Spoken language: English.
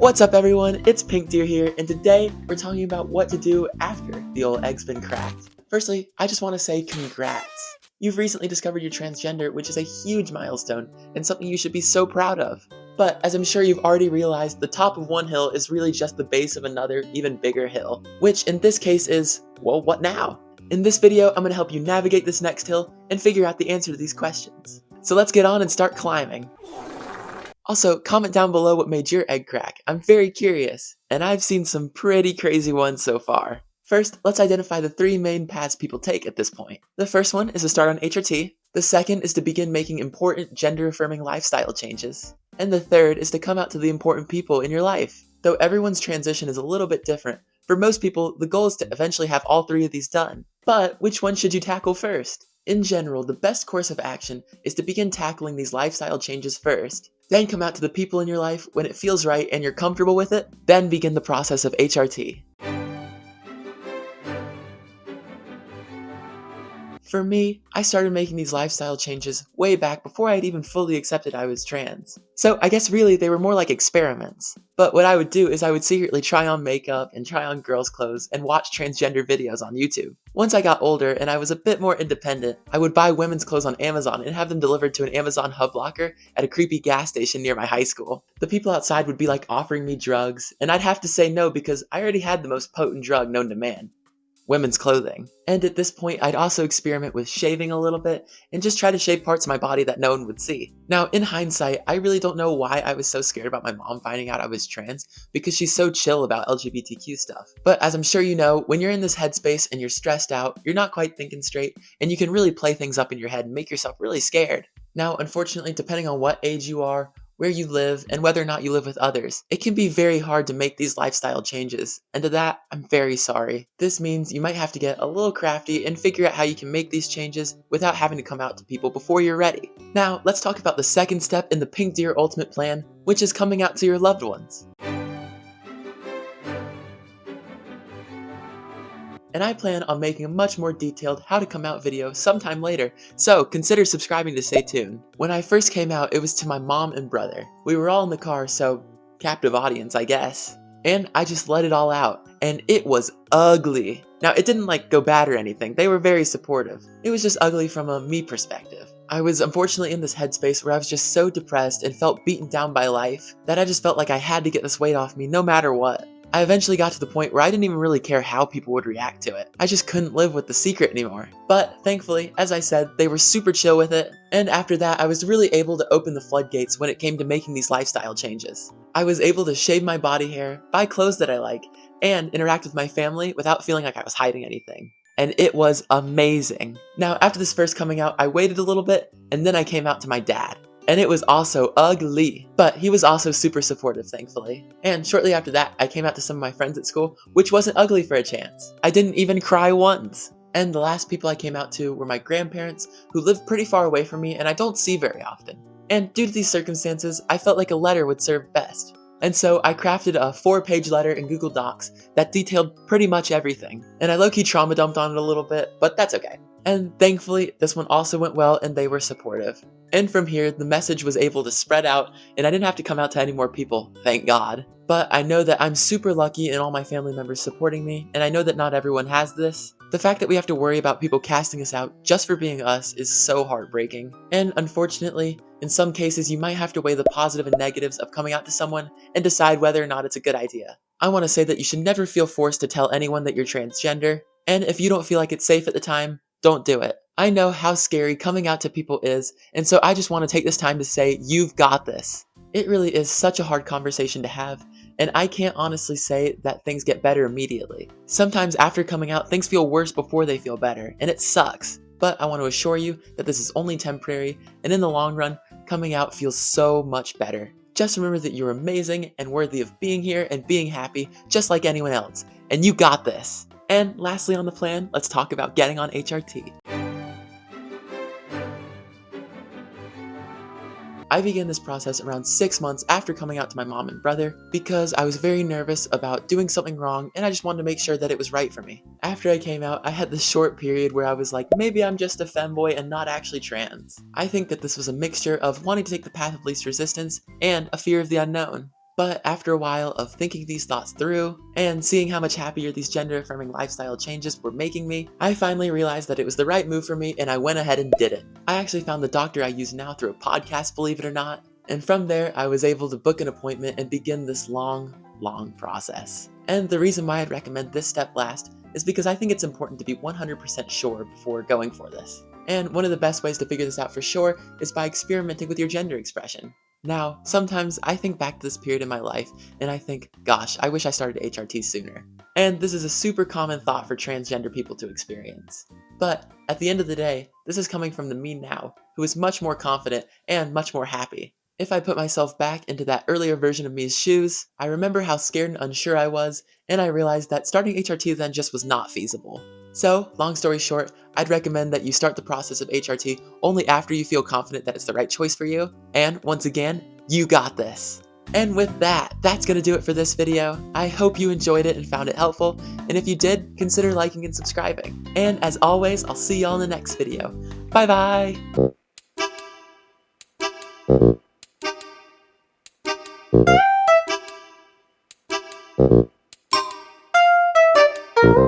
What's up everyone, it's Pink Deer here, and today we're talking about what to do after the old egg's been cracked. Firstly, I just want to say congrats. You've recently discovered your transgender, which is a huge milestone, and something you should be so proud of. But as I'm sure you've already realized, the top of one hill is really just the base of another, even bigger hill, which in this case is, well, what now? In this video, I'm going to help you navigate this next hill and figure out the answer to these questions. So let's get on and start climbing. Also, comment down below what made your egg crack. I'm very curious, and I've seen some pretty crazy ones so far. First, let's identify the three main paths people take at this point. The first one is to start on HRT, the second is to begin making important gender-affirming lifestyle changes, and the third is to come out to the important people in your life. Though everyone's transition is a little bit different, for most people, the goal is to eventually have all three of these done. But which one should you tackle first? In general, the best course of action is to begin tackling these lifestyle changes first. Then come out to the people in your life when it feels right and you're comfortable with it, then begin the process of HRT. For me, I started making these lifestyle changes way back before I'd even fully accepted I was trans. So I guess really they were more like experiments. But what I would do is I would secretly try on makeup and try on girls' clothes and watch transgender videos on YouTube. Once I got older and I was a bit more independent, I would buy women's clothes on Amazon and have them delivered to an Amazon hub locker at a creepy gas station near my high school. The people outside would be like offering me drugs, and I'd have to say no because I already had the most potent drug known to man. Women's clothing. And at this point, I'd also experiment with shaving a little bit and just try to shave parts of my body that no one would see. Now, in hindsight, I really don't know why I was so scared about my mom finding out I was trans because she's so chill about LGBTQ stuff. But as I'm sure you know, when you're in this headspace and you're stressed out, you're not quite thinking straight, and you can really play things up in your head and make yourself really scared. Now, unfortunately, depending on what age you are, where you live, and whether or not you live with others, it can be very hard to make these lifestyle changes, and to that, I'm very sorry. This means you might have to get a little crafty and figure out how you can make these changes without having to come out to people before you're ready. Now, let's talk about the second step in the Pink Deer Ultimate Plan, which is coming out to your loved ones. And I plan on making a much more detailed how to come out video sometime later, so consider subscribing to stay tuned. When I first came out, it was to my mom and brother. We were all in the car, so captive audience, I guess. And I just let it all out, and it was ugly. Now, it didn't go bad or anything, they were very supportive. It was just ugly from a me perspective. I was unfortunately in this headspace where I was just so depressed and felt beaten down by life that I just felt like I had to get this weight off me no matter what. I eventually got to the point where I didn't even really care how people would react to it. I just couldn't live with the secret anymore. But thankfully, as I said, they were super chill with it, and after that I was really able to open the floodgates when it came to making these lifestyle changes. I was able to shave my body hair, buy clothes that I like, and interact with my family without feeling like I was hiding anything. And it was amazing. Now, after this first coming out, I waited a little bit, and then I came out to my dad. And it was also ugly, but he was also super supportive, thankfully. And shortly after that, I came out to some of my friends at school, which wasn't ugly for a chance. I didn't even cry once. And the last people I came out to were my grandparents, who live pretty far away from me and I don't see very often. And due to these circumstances, I felt like a letter would serve best. And so I crafted a 4-page letter in Google Docs that detailed pretty much everything. And I low-key trauma dumped on it a little bit, but that's okay. And thankfully, this one also went well and they were supportive. And from here, the message was able to spread out and I didn't have to come out to any more people, thank God. But I know that I'm super lucky in all my family members supporting me, and I know that not everyone has this. The fact that we have to worry about people casting us out just for being us is so heartbreaking. And unfortunately, in some cases you might have to weigh the positive and negatives of coming out to someone and decide whether or not it's a good idea. I want to say that you should never feel forced to tell anyone that you're transgender, and if you don't feel like it's safe at the time, don't do it. I know how scary coming out to people is, and so I just want to take this time to say, you've got this. It really is such a hard conversation to have, and I can't honestly say that things get better immediately. Sometimes after coming out, things feel worse before they feel better, and it sucks. But I want to assure you that this is only temporary, and in the long run, coming out feels so much better. Just remember that you're amazing and worthy of being here and being happy, just like anyone else, and you got this. And lastly on the plan, let's talk about getting on HRT. I began this process around 6 months after coming out to my mom and brother because I was very nervous about doing something wrong and I just wanted to make sure that it was right for me. After I came out, I had this short period where I was like, maybe I'm just a femboy and not actually trans. I think that this was a mixture of wanting to take the path of least resistance and a fear of the unknown. But after a while of thinking these thoughts through, and seeing how much happier these gender-affirming lifestyle changes were making me, I finally realized that it was the right move for me and I went ahead and did it. I actually found the doctor I use now through a podcast, believe it or not, and from there I was able to book an appointment and begin this long process. And the reason why I'd recommend this step last is because I think it's important to be 100% sure before going for this. And one of the best ways to figure this out for sure is by experimenting with your gender expression. Now, sometimes I think back to this period in my life and I think, gosh, I wish I started HRT sooner. And this is a super common thought for transgender people to experience. But at the end of the day, this is coming from the me now, who is much more confident and much more happy. If I put myself back into that earlier version of me's shoes, I remember how scared and unsure I was, and I realized that starting HRT then just was not feasible. So, long story short, I'd recommend that you start the process of HRT only after you feel confident that it's the right choice for you, and once again, you got this. And with that, that's gonna do it for this video. I hope you enjoyed it and found it helpful, and if you did, consider liking and subscribing. And as always, I'll see y'all in the next video. Bye bye!